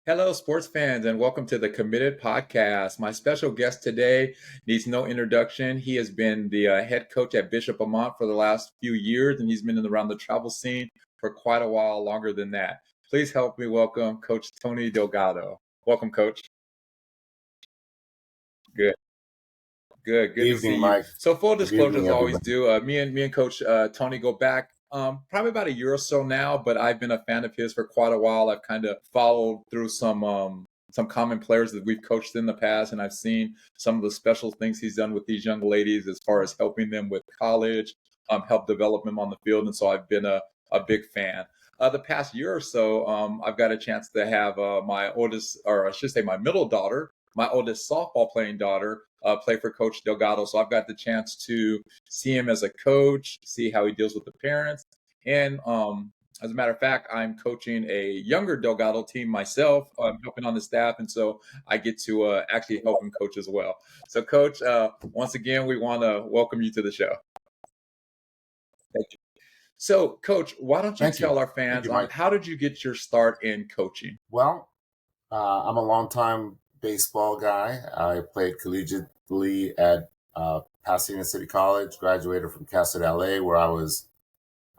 Hello, sports fans, and welcome to the Committed Podcast. My special guest today needs no introduction. He has been the head coach at Bishop Amat for the last few years, and he's been around the travel scene for quite a while, longer than that. Please help me welcome Coach Tony Delgado. Welcome, Coach. Good. Good to see Evening, you. Mike. So, full Good disclosure, evening, as I always everybody. do, me and Coach Tony go back probably about a year or so now. But I've been a fan of his for quite a while. I've kind of followed through some common players that we've coached in the past, and I've seen some of the special things he's done with these young ladies as far as helping them with college, help develop them on the field, and so I've been a big fan. The past year or so, I've got a chance to have my oldest, or I should say, my middle daughter, my oldest softball playing daughter, play for Coach Delgado. So I've got the chance to see him as a coach, see how he deals with the parents. And as a matter of fact, I'm coaching a younger Delgado team myself. I'm helping on the staff. And so I get to actually help him coach as well. So, Coach, once again, we want to welcome you to the show. Thank you. So, Coach, why don't you Thank you. tell our Thank fans you, Mike. how did you get your start in coaching? Well, I'm a longtime baseball guy. I played collegiately at Pasadena City College, graduated from Cal State LA, where I was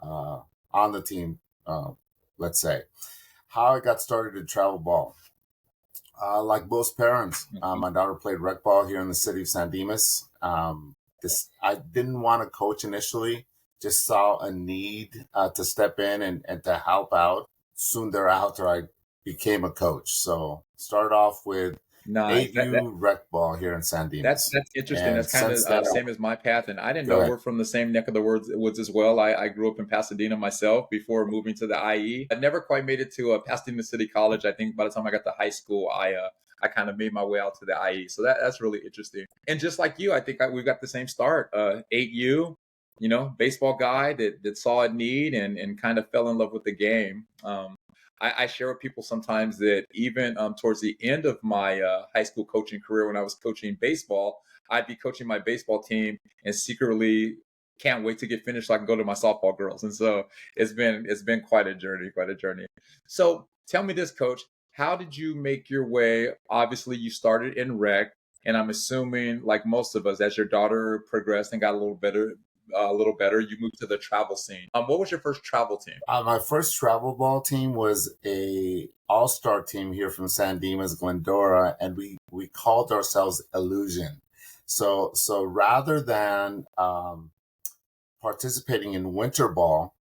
on the team, let's say. How I got started in travel ball. Like most parents, my daughter played rec ball here in the city of San Dimas. I didn't want to coach initially, just saw a need to step in and to help out. Soon thereafter, I became a coach. So started off with Nice. That 8U rec ball here in San That's Dimas. that's interesting. And That's kind since of then, same as my path, and I didn't go know ahead. we're from the same neck of the woods as well. I grew up in Pasadena myself before moving to the IE. I never quite made it to Pasadena City College. I think by the time I got to high school, I kind of made my way out to the IE. So that's really interesting. And just like you, I think we got the same start. 8U, baseball guy that saw a need and kind of fell in love with the game. I share with people sometimes that even towards the end of my high school coaching career, when I was coaching baseball, I'd be coaching my baseball team and secretly can't wait to get finished so I can go to my softball girls. And so it's been quite a journey, quite a journey. So tell me this, Coach, how did you make your way? Obviously, you started in rec, and I'm assuming, like most of us, as your daughter progressed and got a little better, you moved to the travel scene. What was your first travel team? My first travel ball team was a all-star team here from San Dimas, Glendora, and we called ourselves Illusion. So rather than participating in winter ball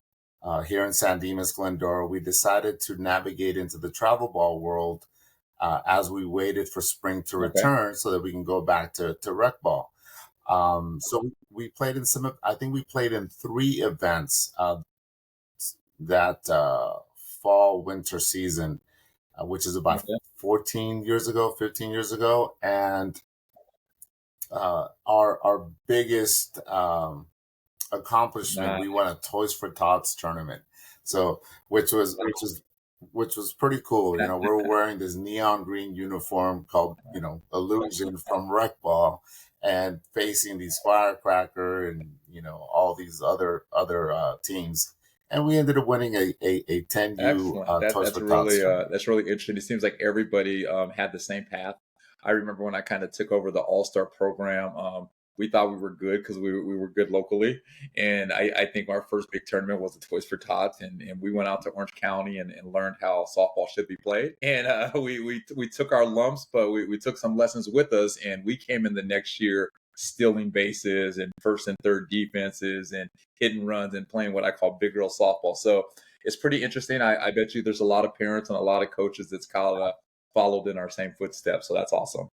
here in San Dimas, Glendora, we decided to navigate into the travel ball world as we waited for spring to Okay. return so that we can go back to rec ball. So we played in I think we played in 3 events that fall winter season, which is about Okay. 14 years ago, 15 years ago. And our biggest accomplishment, Nah. we won a Toys for Tots tournament. So which was pretty cool. We're wearing this neon green uniform called, Illusion from Rec Ball, and facing these Firecracker and all these other teams. And we ended up winning a 10U Excellent. That Toys that's for Tots really tournament. that's really interesting. It seems like everybody had the same path. I remember when I kind of took over the All Star program. We thought we were good because we were good locally, and I think our first big tournament was the Toys for Tots, and we went out to Orange County and learned how softball should be played. And we took our lumps, but we took some lessons with us, and we came in the next year stealing bases and first and third defenses and hitting runs and playing what I call big girl softball. So it's pretty interesting. I bet you there's a lot of parents and a lot of coaches that's kind of followed in our same footsteps. So that's awesome.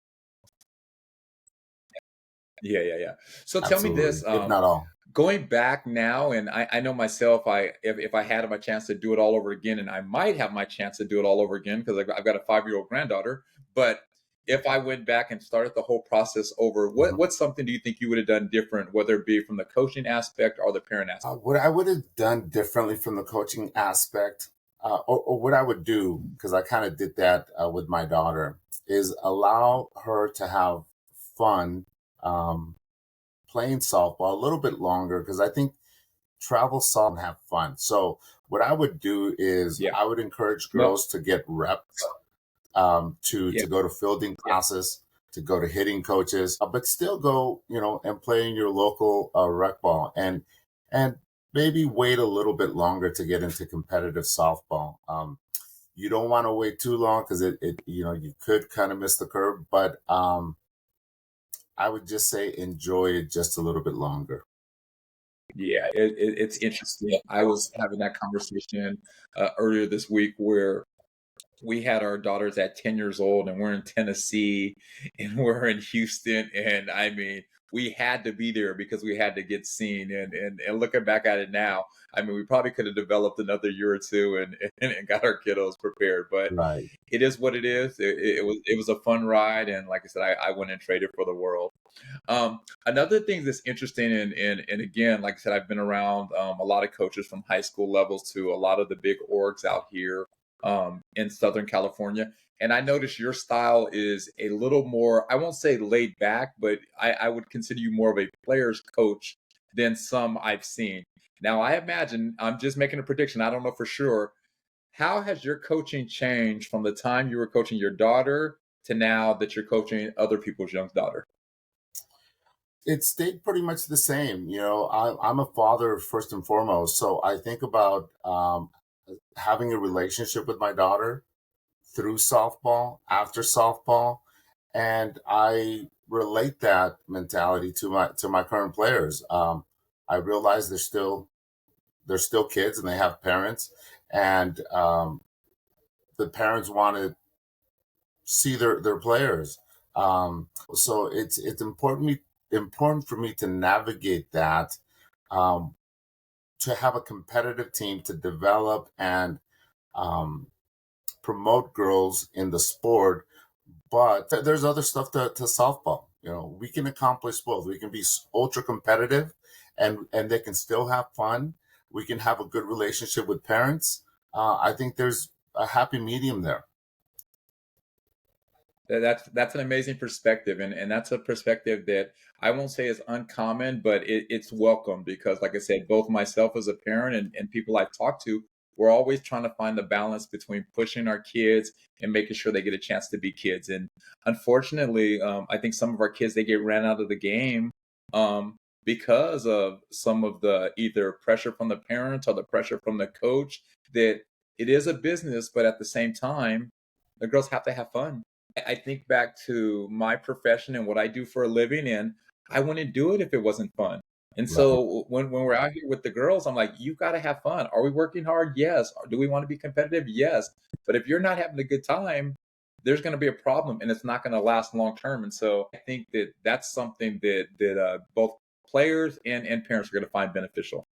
Yeah. So tell me Absolutely, this, if not all. going back now, and I know myself, if I had my chance to do it all over again, and I might have my chance to do it all over again because I've got a 5-year-old granddaughter. But if I went back and started the whole process over, Mhm. what's something do you think you would have done different, whether it be from the coaching aspect or the parent aspect? What I would have done differently from the coaching aspect, or what I would do, because I kind of did that with my daughter, is allow her to have fun um, playing softball a little bit longer, because I think travel softball and have fun. So what I would do is Yeah. I would encourage No. girls to get reps Yeah. to go to fielding classes, to go to hitting coaches, but still go, and play in your local rec ball, and maybe wait a little bit longer to get into competitive softball. You don't want to wait too long because you could kind of miss the curve, but I would just say enjoy it just a little bit longer. Yeah, it's interesting. I was having that conversation earlier this week where we had our daughters at 10 years old and we're in Tennessee and we're in Houston. And I mean, we had to be there because we had to get seen. And looking back at it now, I mean, we probably could have developed another year or two and got our kiddos prepared. But Right. it is what it is. It was a fun ride. And like I said, I went and traded for the world. Another thing that's interesting, and again, like I said, I've been around a lot of coaches from high school levels to a lot of the big orgs out here in Southern California. And I noticed your style is a little more, I won't say laid back, but I would consider you more of a player's coach than some I've seen. Now, I imagine, I'm just making a prediction, I don't know for sure. How has your coaching changed from the time you were coaching your daughter to now that you're coaching other people's young daughter? It stayed pretty much the same. I'm a father first and foremost, so I think about having a relationship with my daughter through softball, after softball, and I relate that mentality to my current players. I realize they're still kids and they have parents, and the parents want to see their players. So it's important for me to navigate that, um, to have a competitive team to develop and um, promote girls in the sport. But there's other stuff to softball. We can accomplish both. We can be ultra competitive, and they can still have fun. We can have a good relationship with parents. I think there's a happy medium there. That's an amazing perspective, and that's a perspective that I won't say is uncommon, but it's welcome because, like I said, both myself as a parent and people I've talked to, we're always trying to find the balance between pushing our kids and making sure they get a chance to be kids. And unfortunately, I think some of our kids they get ran out of the game um, because of some of the either pressure from the parents or the pressure from the coach. That it is a business, but at the same time, the girls have to have fun. I think back to my profession and what I do for a living, and I wouldn't do it if it wasn't fun. And Right. so when we're out here with the girls, I'm like, you got to have fun. Are we working hard? Yes. Do we want to be competitive? Yes. But if you're not having a good time, there's going to be a problem, and it's not going to last long term. And so I think that that's something that both players and parents are going to find beneficial.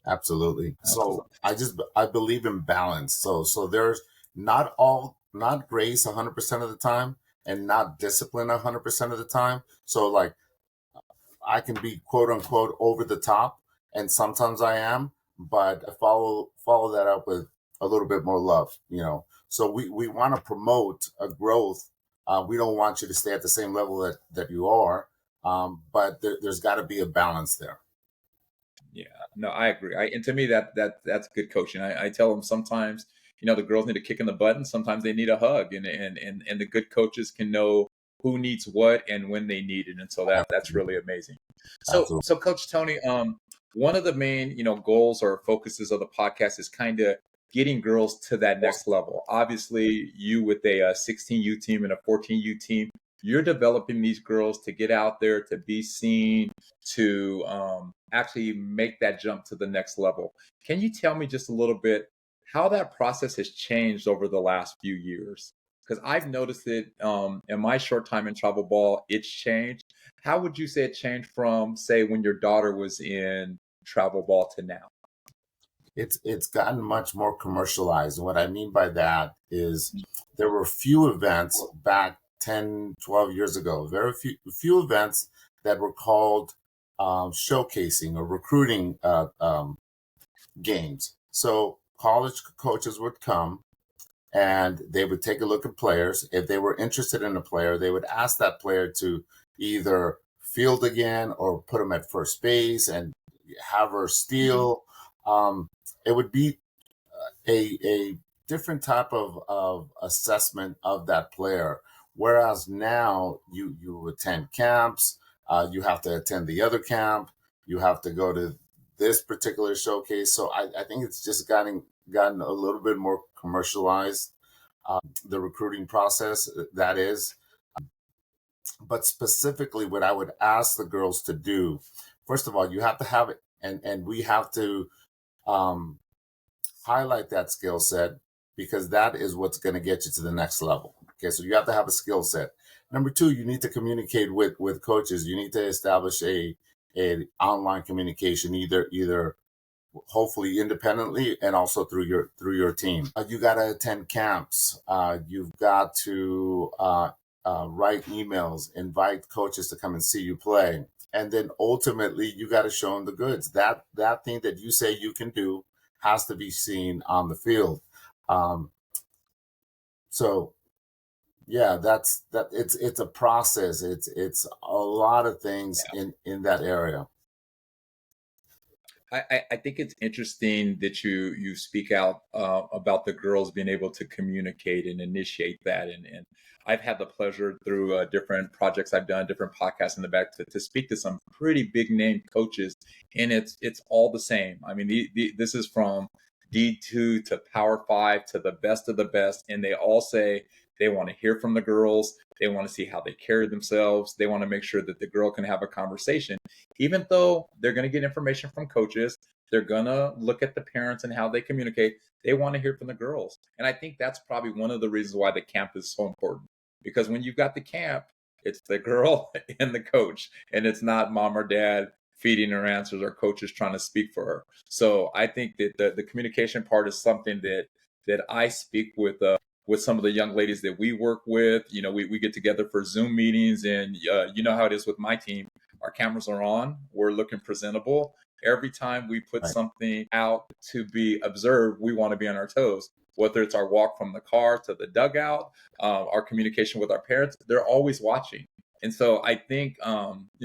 Absolutely. So Absolutely. I believe in balance. So there's not grace 100% of the time, and not discipline 100% of the time. So like I can be quote unquote over the top, and sometimes I am, but I follow that up with a little bit more love. So we want to promote a growth. We don't want you to stay at the same level that you are, but there's got to be a balance there. Yeah, no, I agree. And to me, that's good coaching. I tell them sometimes, the girls need a kick in the butt, and sometimes they need a hug, and the good coaches can know who needs what and when they need it, and so that's really amazing. So Absolutely. so Coach Tony, one of the main goals or focuses of the podcast is kind of getting girls to that next level. Obviously, you with a 16U team and a 14U team, you're developing these girls to get out there to be seen to actually make that jump to the next level. Can you tell me just a little bit how that process has changed over the last few years? Because I've noticed it in my short time in travel ball, it's changed. How would you say it changed from, say, when your daughter was in travel ball to now? It's gotten much more commercialized. And what I mean by that is there were few events back 10, 12 years ago, very few events that were called showcasing or recruiting games. So college coaches would come and they would take a look at players. If they were interested in a player, they would ask that player to either field again or put him at first base and have her Mhm. steal. It would be a different type of assessment of that player. Whereas now you attend camps, you have to attend the other camp, you have to go to this particular showcase. So I think it's just gotten a little bit more commercialized, the recruiting process, that is. But specifically, what I would ask the girls to do, first of all, you have to have it, and we have to um, highlight that skill set, because that is what's going to get you to the next level. Okay, so you have to have a skill set. Number two, you need to communicate with coaches. You need to establish a online communication, either hopefully independently and also through your team. You got to attend camps. You've got to write emails, invite coaches to come and see you play, and then ultimately you got to show them the goods. That thing that you say you can do has to be seen on the field. So yeah, that. It's a process. It's a lot of things in that area. I think it's interesting that you speak out about the girls being able to communicate and initiate that, and I've had the pleasure through different projects I've done, different podcasts in the back to speak to some pretty big name coaches, and it's all the same. I mean, this is from D2 to Power Five to the best of the best, and they all say they want to hear from the girls. They want to see how they carry themselves. They want to make sure that the girl can have a conversation, even though they're going to get information from coaches. They're going to look at the parents and how they communicate. They want to hear from the girls. And I think that's probably one of the reasons why the camp is so important. Because when you've got the camp, it's the girl and the coach, and it's not mom or dad feeding her answers or coaches trying to speak for her. So I think that the communication part is something that I speak with some of the young ladies that we work with. You know, we get together for Zoom meetings, and you know how it is with my team. Our cameras are on. We're looking presentable. Every time we put Right. something out to be observed, we want to be on our toes. Whether it's our walk from the car to the dugout, our communication with our parents, they're always watching. And so I think,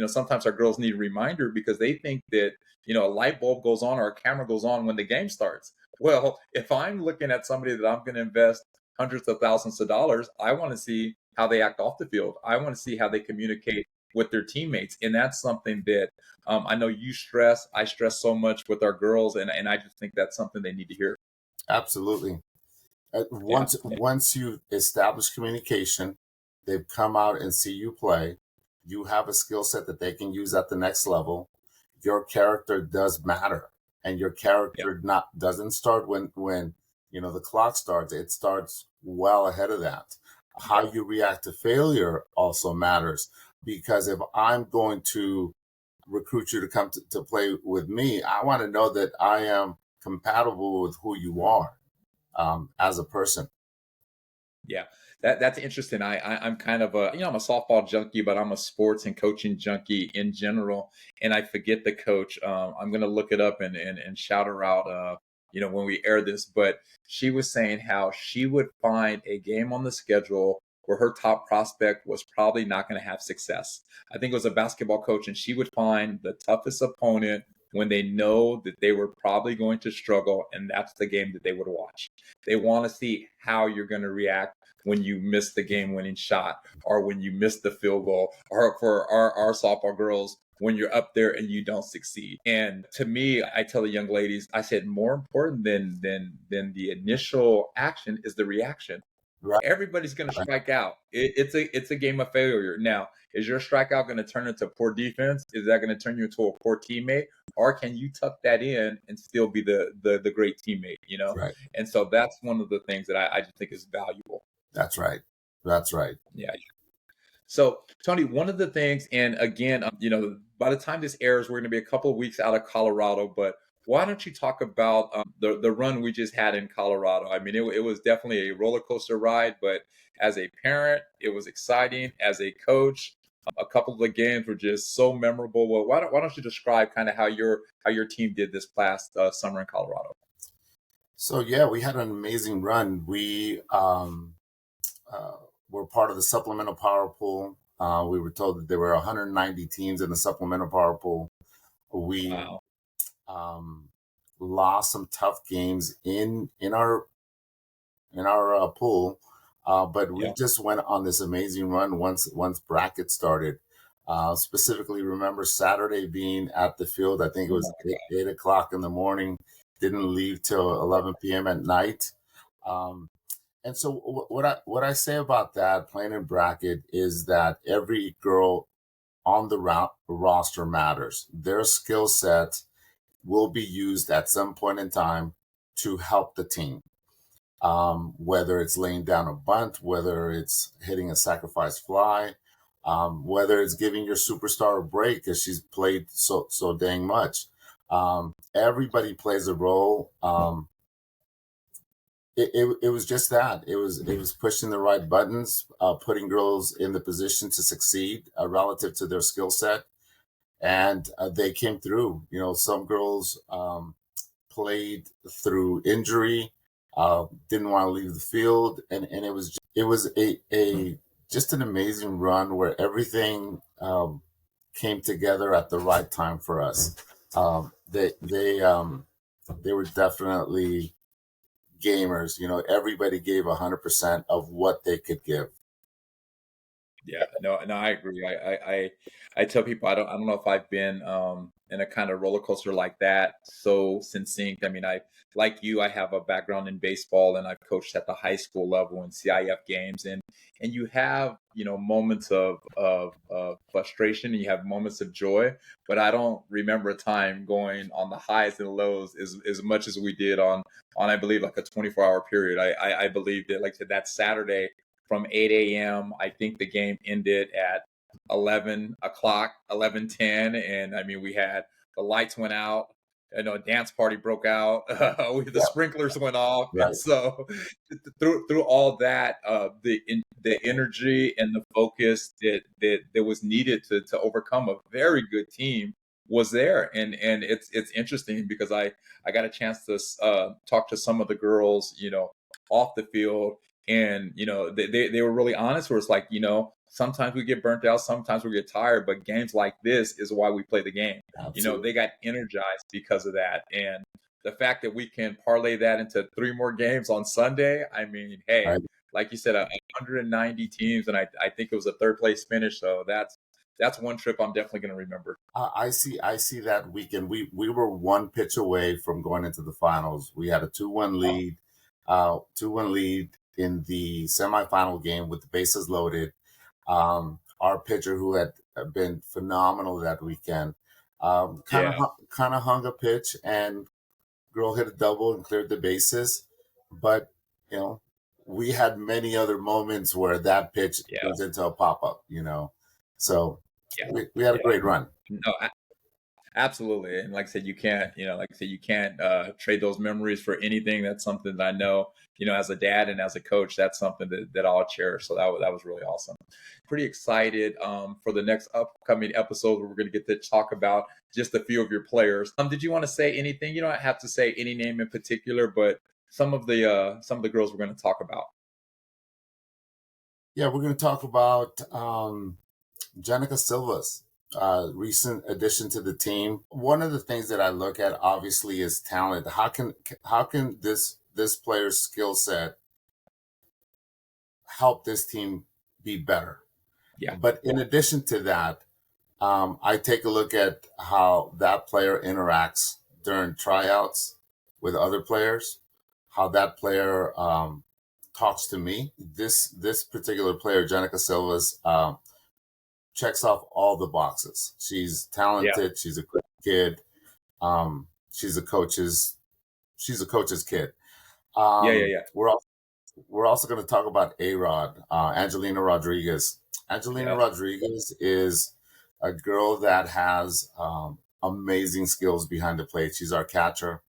sometimes our girls need a reminder because they think that, a light bulb goes on or a camera goes on when the game starts. Well, if I'm looking at somebody that I'm going to invest hundreds of thousands of dollars, I want to see how they act off the field. I want to see how they communicate with their teammates. And that's something that I know you stress. I stress so much with our girls, and I just think that's something they need to hear. Absolutely. Yeah. Once you establish communication, they've come out and see you play. You have a skill set that they can use at the next level. Your character does matter, and your Yeah. character not doesn't start when the clock starts. It starts well ahead of that. How Yep. you react to failure also matters, because if I'm going to recruit you to come to play with me, I want to know that I am compatible with who you are, as a person. Yeah, that's interesting. I'm kind of I'm a softball junkie, but I'm a sports and coaching junkie in general, and I forget the coach. I'm gonna look it up and shout her out. When we air this, but she was saying how she would find a game on the schedule where her top prospect was probably not going to have success. I think it was a basketball coach, and she would find the toughest opponent when they know that they were probably going to struggle, and that's the game that they would watch. They want to see how you're going to react when you miss the game winning shot or when you miss the field goal, or for our softball girls, when you're up there and you don't succeed. And to me, I tell the young ladies, I said more important than the initial action is the reaction. Right. Everybody's going to strike out. It's a game of failure. Now, is your strikeout going to turn into poor defense? Is that going to turn you into a poor teammate, or can you tuck that in and still be the great teammate? Right. And so that's one of the things that I just think is valuable. That's right. That's right. Yeah. So, Tony, one of the things, and again, by the time this airs, we're going to be a couple of weeks out of Colorado, but why don't you talk about the run we just had in Colorado? I mean, it was definitely a roller coaster ride, but as a parent, it was exciting. As a coach, a couple of the games were just so memorable. Well, why don't you describe kind of how your team did this past summer in Colorado? So yeah, we had an amazing run. We uh, were part of the supplemental power pool. We were told that there were 190 teams in the supplemental power pool. We Wow. um, lost some tough games in our pool. But we Yeah. just went on this amazing run once bracket started. Specifically, remember Saturday being at the field. I think it Oh was my God. 8 o'clock in the morning. Didn't leave till 11 p.m. at night. Um, and so what I say about that playing in bracket is that every girl on the roster matters. Their skill set will be used at some point in time to help the team. Whether it's laying down a bunt, whether it's hitting a sacrifice fly, whether it's giving your superstar a break because she's played so dang much. Everybody plays a role. It was just that it was pushing the right buttons, putting girls in the position to succeed relative to their skill set, and they came through. Some girls played through injury, didn't want to leave the field, and it was a just an amazing run where everything came together at the right time for us. They were definitely gamers. Everybody gave 100% of what they could give. Yeah, no, I agree. I tell people I don't know if I've been in a kind of roller coaster like that so succinct. I mean, I like you, I have a background in baseball and I've coached at the high school level in CIF games, and you have moments of frustration and you have moments of joy, but I don't remember a time going on the highs and lows as much as we did on I believe like a 24-hour period. I believe that like that Saturday from 8 a.m. I think the game ended at 11 o'clock, 11:10. And I mean, we had the lights went out, a dance party broke out, the Yeah, sprinklers went off. And right. so through all that, the energy and the focus that was needed to overcome a very good team was there. And it's interesting because I got a chance to talk to some of the girls, off the field, and they were really honest where it's like, sometimes we get burnt out, sometimes we get tired, but games like this is why we play the game. Absolutely. They got energized because of that. And the fact that we can parlay that into three more games on Sunday, I mean, hey, Right. like you said, 190 teams, and I think it was a third place finish, so that's one trip I'm definitely going to remember. I see that weekend. We were one pitch away from going into the finals. We had a 2-1 Wow. lead, 2-1 lead in the semifinal game with the bases loaded. Our pitcher, who had been phenomenal that weekend, kind Yeah, of hung a pitch, and girl hit a double and cleared the bases. But you know, we had many other moments where that pitch yeah, turns into a pop up. So yeah, we had a yeah. great run. No, absolutely. And like I said, you can't trade those memories for anything. That's something that I know, as a dad and as a coach, that's something that I'll cherish. So that was really awesome. Pretty excited for the next upcoming episode where we're going to get to talk about just a few of your players. Did you want to say anything? You don't have to say any name in particular, but some of the girls we're going to talk about. Yeah, we're going to talk about Jenica Silva's recent addition to the team. One of the things that I look at obviously is talent. How can this player's skill set help this team be better? Yeah, But in addition to that, I take a look at how that player interacts during tryouts with other players, how that player talks to me. This particular player, Jenica Silva's, checks off all the boxes. She's yeah, talented. She's a good kid. Um, she's a coach's she's a coach's kid. yeah, yeah, Um, yeah, we're also going to talk about A-Rod, Angelina Rodriguez. Angelina yeah, Rodriguez is a girl that has amazing skills behind the plate. She's our catcher.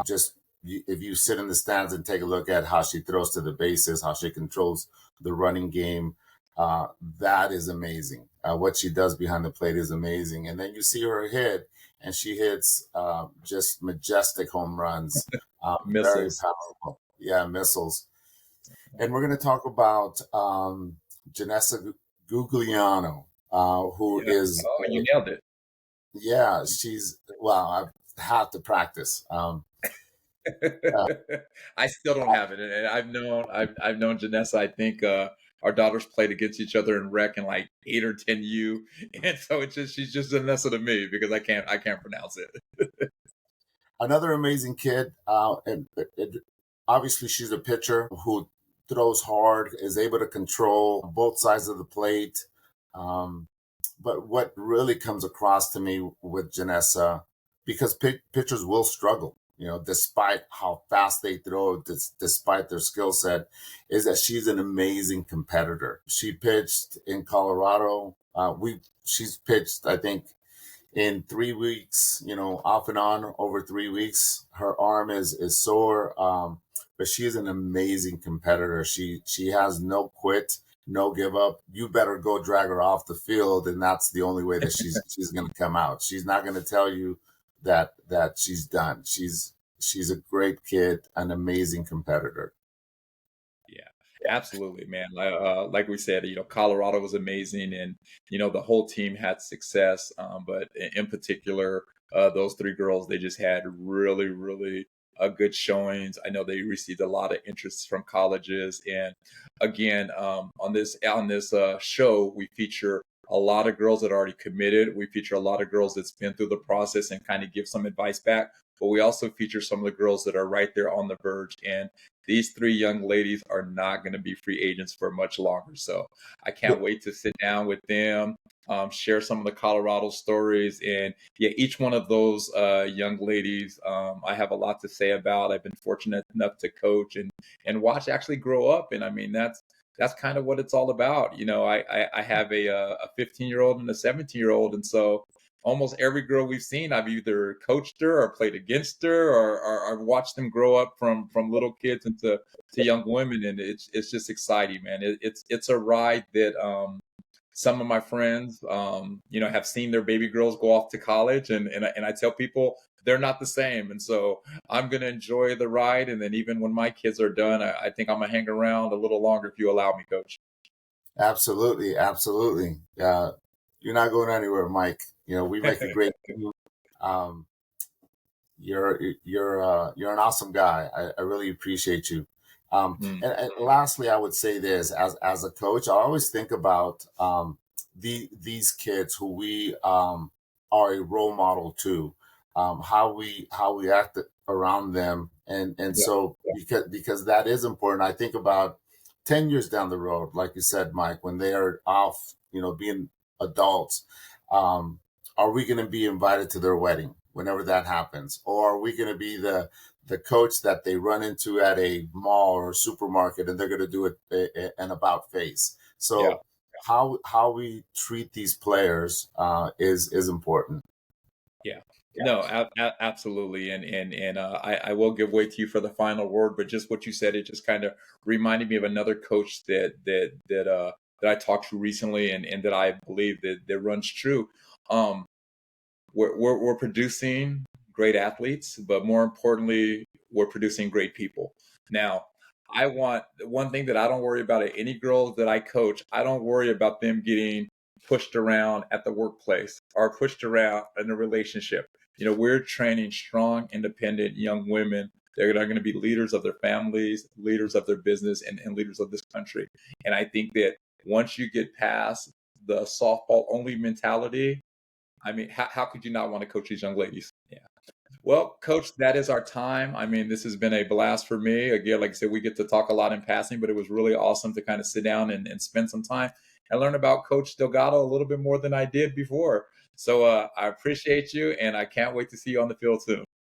If you sit in the stands and take a look at how she throws to the bases, how she controls the running game, that is amazing. What she does behind the plate is amazing. And then you see her hit, and she hits just majestic home runs. Very missiles. powerful. Yeah, missiles. And we're going to talk about Janessa Gugliano, who Yeah. is, Oh, you nailed it. yeah, well, I've had to practice. Uh, I still don't have it, and I've known Janessa. I think our daughters played against each other in rec in like 8 or 10 U, and so it's just she's just Janessa to me because I can't pronounce it. Another amazing kid, and obviously she's a pitcher who throws hard, is able to control both sides of the plate. Um, but what really comes across to me with Janessa, because pitchers will struggle, despite how fast they throw, despite their skill set, is that she's an amazing competitor. She pitched in Colorado. She's pitched, I think, in 3 weeks, off and on over 3 weeks. Her arm is sore, but she is an amazing competitor. She has no quit, no give up. You better go drag her off the field, and that's the only way that she's going to come out. She's not going to tell you that she's done. She's a great kid, an amazing competitor. Yeah, absolutely, man. Like we said, Colorado was amazing, and the whole team had success. But in particular, those three girls, they just had really, really good showings. I know they received a lot of interest from colleges, and again, on this show, we feature a lot of girls that are already committed. We feature a lot of girls that's been through the process and kind of give some advice back. But we also feature some of the girls that are right there on the verge, and these three young ladies are not going to be free agents for much longer. So I can't wait to sit down with them, share some of the Colorado stories. And yeah, each one of those young ladies, I have a lot to say about. I've been fortunate enough to coach and watch actually grow up. And I mean, that's kind of what it's all about. I have a 15-year-old and a 17-year-old. And so almost every girl we've seen, I've either coached her or played against her, or I've watched them grow up from little kids into to young women, and it's just exciting, man. It's a ride that some of my friends, have seen their baby girls go off to college, and I tell people they're not the same, and so I'm gonna enjoy the ride, and then even when my kids are done, I think I'm gonna hang around a little longer if you allow me, Coach. Absolutely, absolutely. You're not going anywhere, Mike. We make a great team. Um, you're an awesome guy. I really appreciate you. Mm, And lastly, I would say this: as a coach, I always think about these kids who we are a role model to, how we act around them, and yeah, so because that is important. I think about 10 years down the road, like you said, Mike, when they are off, being adults. Um, are we going to be invited to their wedding whenever that happens, or are we going to be the coach that they run into at a mall or supermarket, and they're going to do an about face? yeah. So how we treat these players is important. Yeah. No, absolutely. And I will give way to you for the final word, but just what you said, it just kind of reminded me of another coach that I talked to recently, and that I believe that runs true. Um, we're producing great athletes, but more importantly, we're producing great people. Now, I want one thing that I don't worry about at any girls that I coach. I don't worry about them getting pushed around at the workplace or pushed around in a relationship. We're training strong, independent young women that are going to be leaders of their families, leaders of their business, and leaders of this country. And I think that once you get past the softball only mentality, I mean, how could you not want to coach these young ladies? Yeah. Well, Coach, that is our time. I mean, this has been a blast for me. Again, like I said, we get to talk a lot in passing, but it was really awesome to kind of sit down and spend some time and learn about Coach Delgado a little bit more than I did before. So I appreciate you, and I can't wait to see you on the field soon.